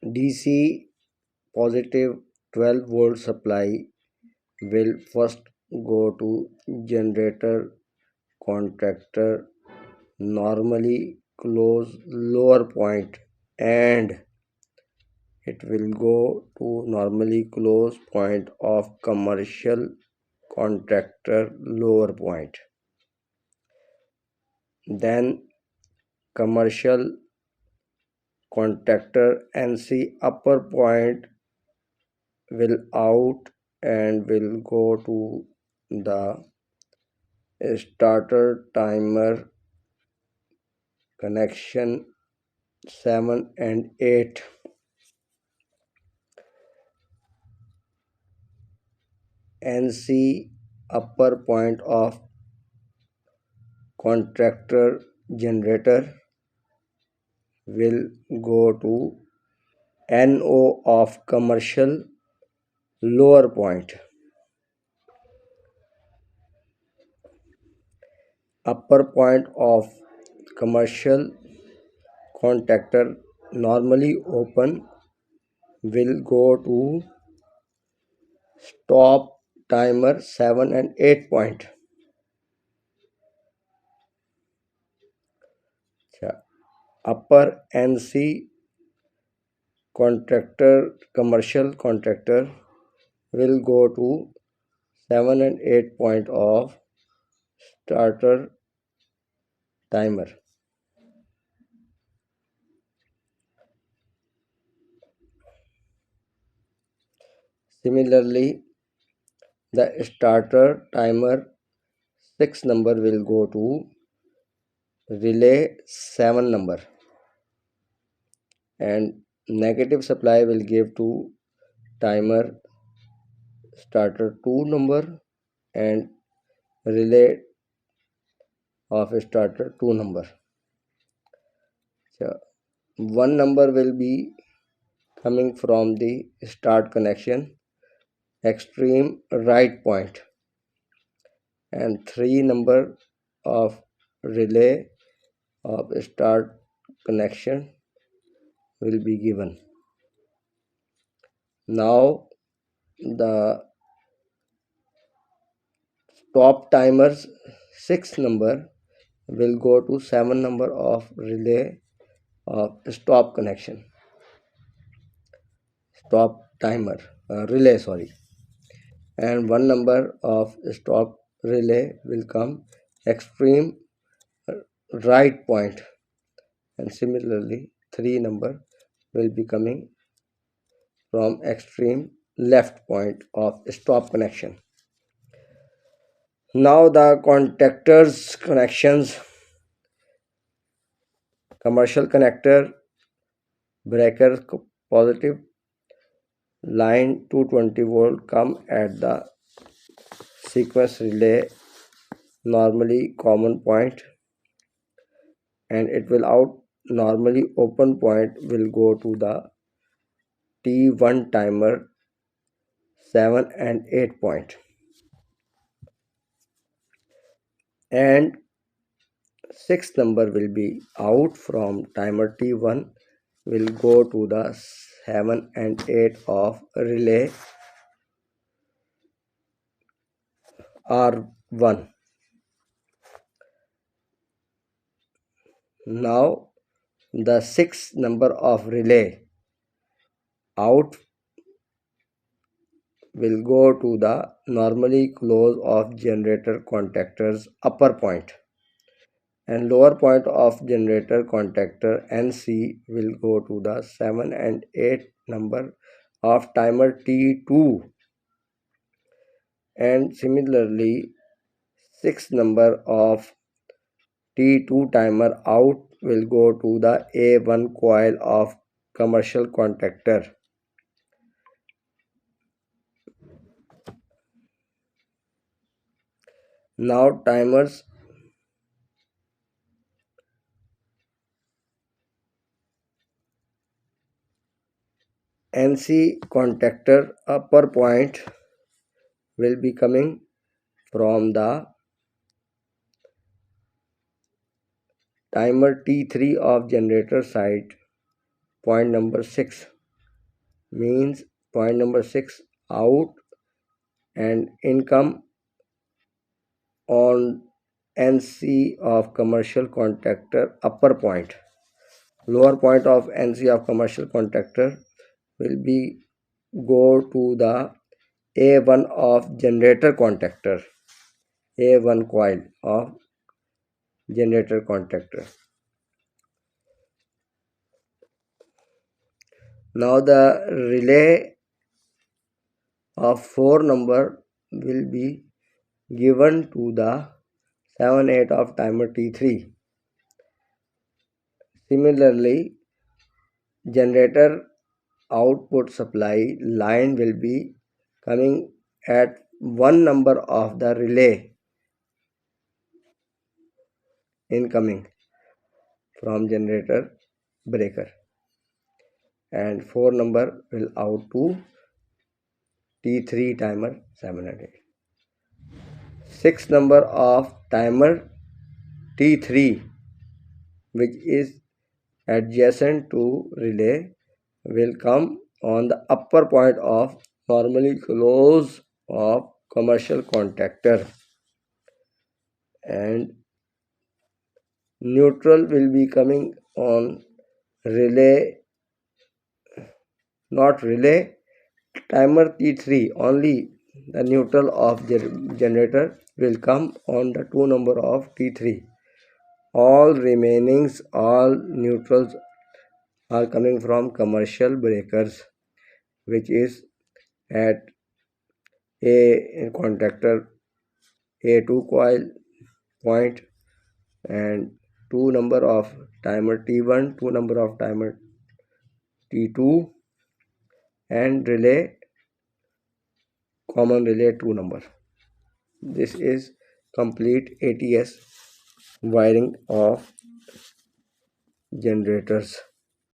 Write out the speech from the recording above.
DC positive 12 volt supply will first go to generator contactor, normally close lower point, and it will go to normally close point of commercial contactor lower point. Then commercial contactor NC upper point will out and will go to the starter timer connection 7 and 8. NC upper point of contactor generator will go to NO of commercial lower point. Upper point of commercial contactor normally open will go to stop timer 7 and 8 point. Upper NC contactor commercial contactor will go to 7 and 8 point of starter timer. Similarly, the starter timer 6 number will go to relay 7 number, and negative supply will give to timer starter 2 number and relay of starter 2 number. So 1 number will be coming from the start connection extreme right point, and 3 number of relay of start connection will be given. Now the stop timers 6 number will go to 7 number of relay of stop connection, stop timer relay, sorry, and 1 number of stop relay will come extreme right point, and similarly 3 number will be coming from extreme left point of stop connection. Now the contactors connections: commercial connector breaker positive line 220 volt come at the sequence relay normally common point, and it will out normally open point will go to the T1 timer 7 and 8 point, and 6 number will be out from timer T1 will go to the 7 and 8 of relay R1. Now the 6 number of relay out will go to the normally close of generator contactors upper point, and lower point of generator contactor NC will go to the 7 and 8 number of timer T2, and similarly 6 number of T2 timer out will go to the A1 coil of commercial contactor. Now timers NC contactor upper point will be coming from the timer T3 of generator side point number 6, means point number 6 out and income on NC of commercial contactor upper point. Lower point of NC of commercial contactor will be go to the A1 of generator contactor, A1 coil of generator contactor. Now the relay of 4 number will be given to the 7/8 of timer T3. Similarly, generator output supply line will be coming at 1 number of the relay incoming from generator breaker, and 4 number will out to T3 timer 7/8. 6 number of timer T3, which is adjacent to relay, will come on the upper point of normally close of commercial contactor, and neutral will be coming on relay, not relay, timer T3 only. The neutral of generator will come on the 2 number of T3. All remainings, all neutrals are coming from commercial breakers, which is at A contactor A2 coil point, and 2 number of timer T1, 2 number of timer T2, and relay, common relay 2 number. This is complete ATS wiring of generators.